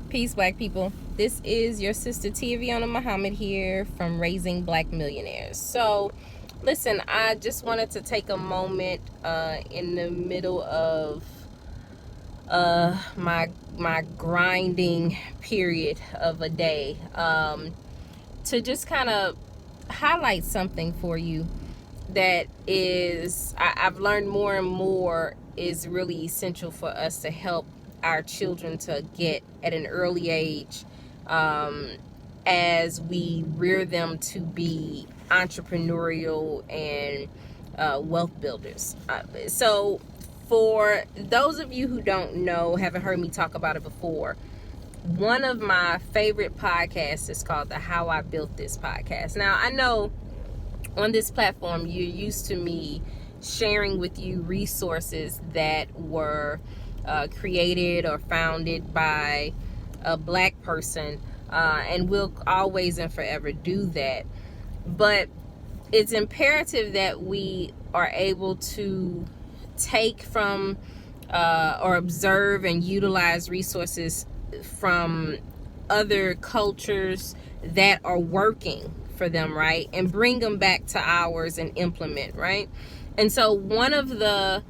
Peace, black people. This is your sister Tiviana Muhammad here from Raising Black Millionaires. So, listen, I just wanted to take a moment in the middle of my grinding period of a day to just kind of highlight something for you that I've learned more and more is really essential for us to help our children to get at an early age as we rear them to be entrepreneurial and wealth builders. So for those of you who don't know, haven't heard me talk about it before, one of my favorite podcasts is called the How I Built This podcast. Now, I know on this platform, you're used to me sharing with you resources that were created or founded by a black person, and we'll always and forever do that. But it's imperative that we are able to take from or observe and utilize resources from other cultures that are working for them, right? And bring them back to ours and implement, right? And so one of the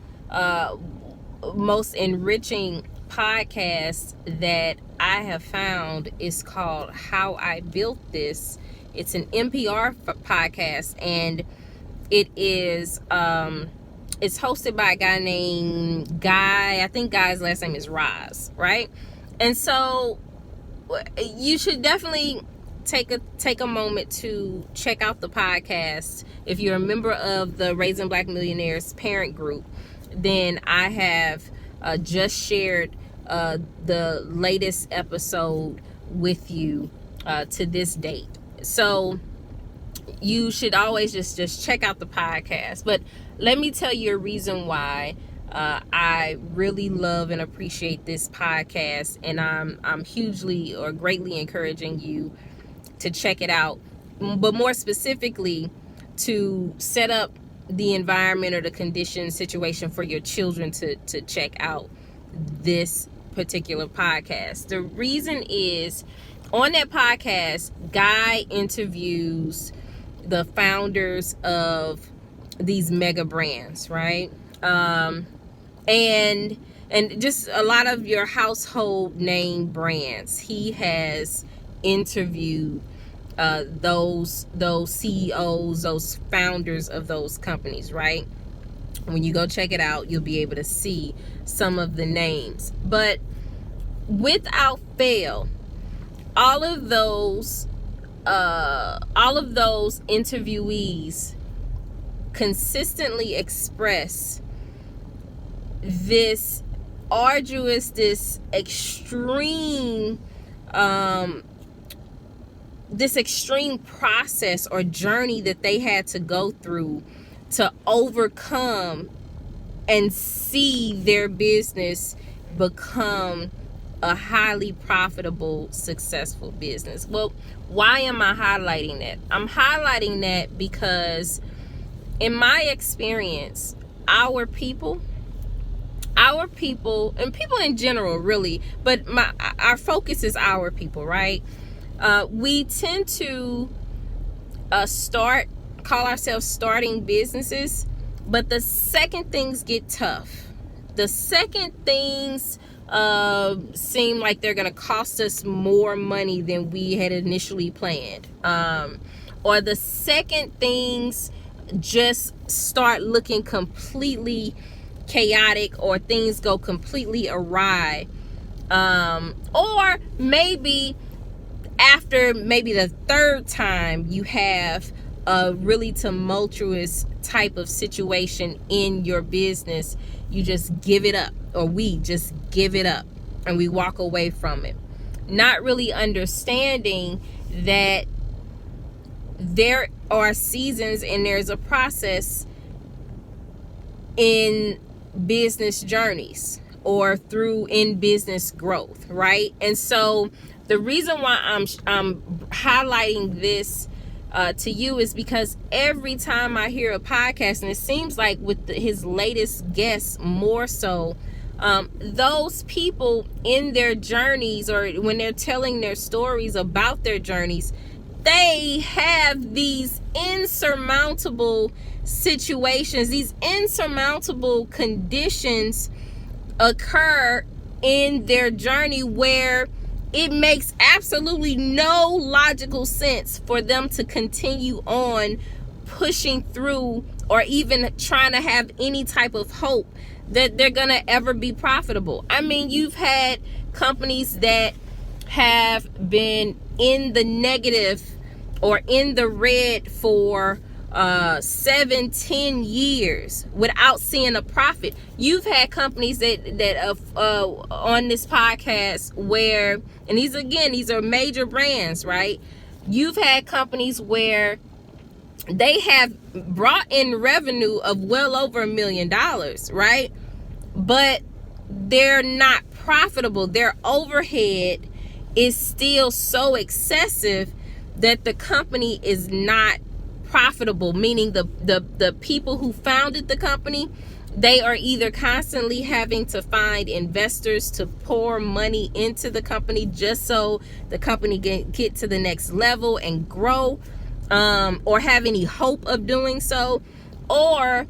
most enriching podcasts that I have found is called How I Built This. It's an NPR podcast, and it is it's hosted by a guy named Guy. I think Guy's last name is Roz, right? And so you should definitely take a moment to check out the podcast. If you're a member of the Raising Black Millionaires parent group, then I have just shared the latest episode with you to this date. So you should always just check out the podcast. But let me tell you a reason why I really love and appreciate this podcast, and I'm hugely or greatly encouraging you to check it out, but more specifically to set up the environment or the condition situation for your children to check out this particular podcast. The reason is, on that podcast, Guy interviews the founders of these mega brands, right? And just a lot of your household name brands. He has interviewed those CEOs, those founders of those companies, right? When you go check it out, you'll be able to see some of the names. But without fail, all of those interviewees consistently express this arduous, this extreme process or journey that they had to go through to overcome and see their business become a highly profitable, successful business. Well, why am I highlighting that? I'm highlighting that because in my experience, our people and people in general, really, but our focus is our people, right? We tend to call ourselves starting businesses, but the second things get tough, the second things seem like they're going to cost us more money than we had initially planned, or the second things just start looking completely chaotic, or things go completely awry, or maybe after the third time you have a really tumultuous type of situation in your business, you just give it up, or we just give it up and we walk away from it, not really understanding that there are seasons and there's a process in business journeys or in business growth, right? And so the reason why I'm highlighting this to you is because every time I hear a podcast, and it seems like with his latest guests more so, those people in their journeys, or when they're telling their stories about their journeys, they have these insurmountable situations, these insurmountable conditions occur in their journey where it makes absolutely no logical sense for them to continue on pushing through, or even trying to have any type of hope that they're gonna ever be profitable. I mean, you've had companies that have been in the negative or in the red for 7-10 years without seeing a profit. You've had companies that on this podcast where, and these are major brands, right? You've had companies where they have brought in revenue of well over $1 million, right? But they're not profitable. Their overhead is still so excessive that the company is not profitable, meaning the people who founded the company, they are either constantly having to find investors to pour money into the company just so the company get to the next level and grow, or have any hope of doing so, or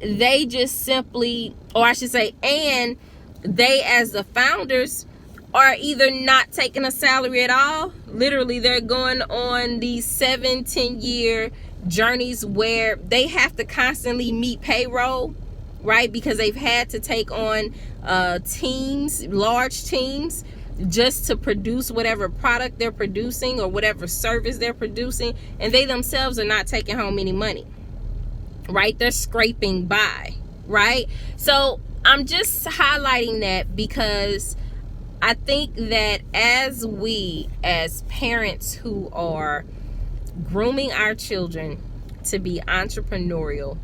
they just simply, or I should say, and they as the founders are either not taking a salary at all. Literally, they're going on these 7-10 year journeys where they have to constantly meet payroll, right? Because they've had to take on teams, large teams, just to produce whatever product they're producing or whatever service they're producing. And they themselves are not taking home any money, right? They're scraping by, right? So I'm just highlighting that because I think that as we, as parents who are grooming our children to be entrepreneurial,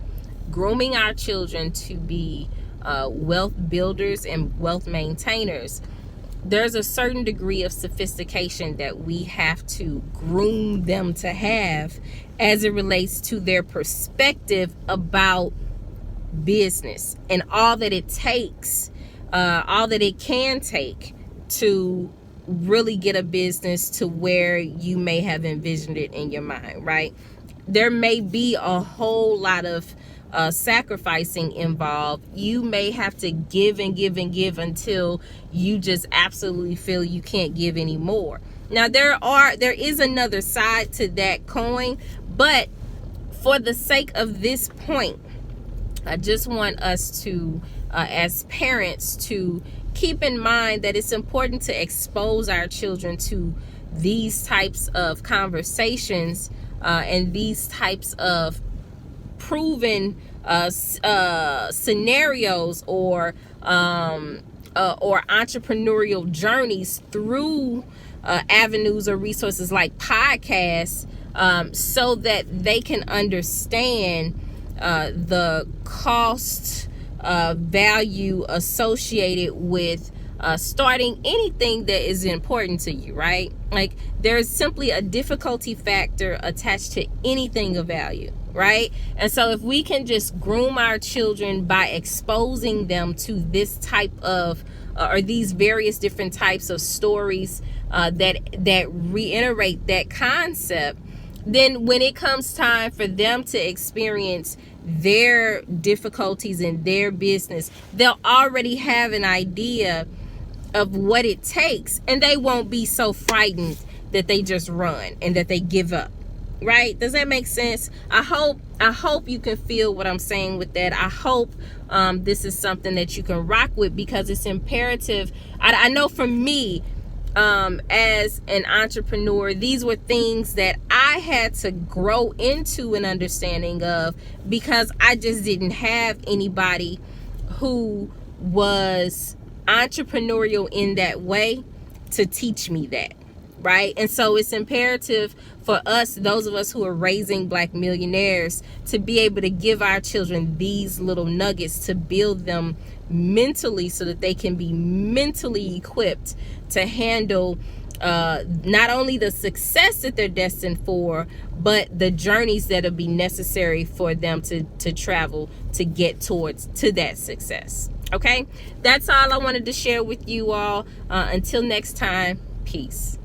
grooming our children to be wealth builders and wealth maintainers, there's a certain degree of sophistication that we have to groom them to have as it relates to their perspective about business and all that it takes, all that it can take to really get a business to where you may have envisioned it in your mind, right? There may be a whole lot of sacrificing involved. You may have to give and give and give until you just absolutely feel you can't give anymore. Now there is another side to that coin, but for the sake of this point, I just want us to as parents to keep in mind that it's important to expose our children to these types of conversations and these types of proven scenarios or entrepreneurial journeys through avenues or resources like podcasts, so that they can understand the cost value associated with starting anything that is important to you, right? Like, there's simply a difficulty factor attached to anything of value, right? And so if we can just groom our children by exposing them to this type of or these various different types of stories that reiterate that concept, then when it comes time for them to experience their difficulties in their business, they'll already have an idea of what it takes, and they won't be so frightened that they just run and that they give up, right? Does that make sense? I hope you can feel what I'm saying with that. I hope this is something that you can rock with, because it's imperative. I know for me, as an entrepreneur, these were things that I had to grow into an understanding of, because I just didn't have anybody who was entrepreneurial in that way to teach me that, right? And so it's imperative for us, those of us who are raising Black millionaires, to be able to give our children these little nuggets to build them mentally, so that they can be mentally equipped to handle not only the success that they're destined for, but the journeys that'll be necessary for them to travel to get to that success. Okay, that's all I wanted to share with you all. Until next time, peace.